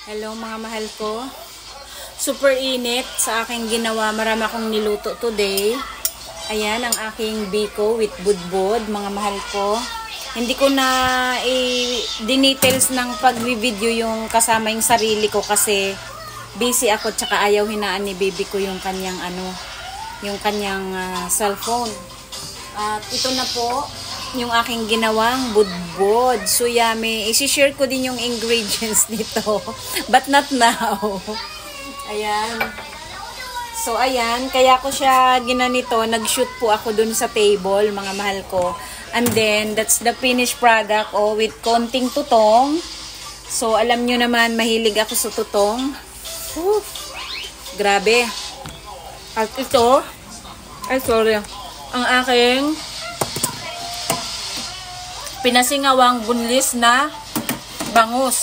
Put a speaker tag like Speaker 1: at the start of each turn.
Speaker 1: Hello mga mahal ko. Super init sa aking ginawa. Marami akong niluto today. Ayan ang aking biko with budbod mga mahal ko. Hindi ko na dinetails ng pag-video yung kasama yung sarili ko kasi busy ako tsaka ayaw hinaan ni baby ko yung kanyang cellphone. At ito na po yung aking ginawang budbod. So yummy. I-share ko din yung ingredients nito. But not now. Ayan. So ayan. Kaya ko siya ginanito. Nag-shoot po ako dun sa table, mga mahal ko. And then, that's the finished product. Oh, with konting tutong. So alam nyo naman, mahilig ako sa tutong. Whew. Grabe. At ito, ay sorry, ang aking pinasingawang bunlis na bangus.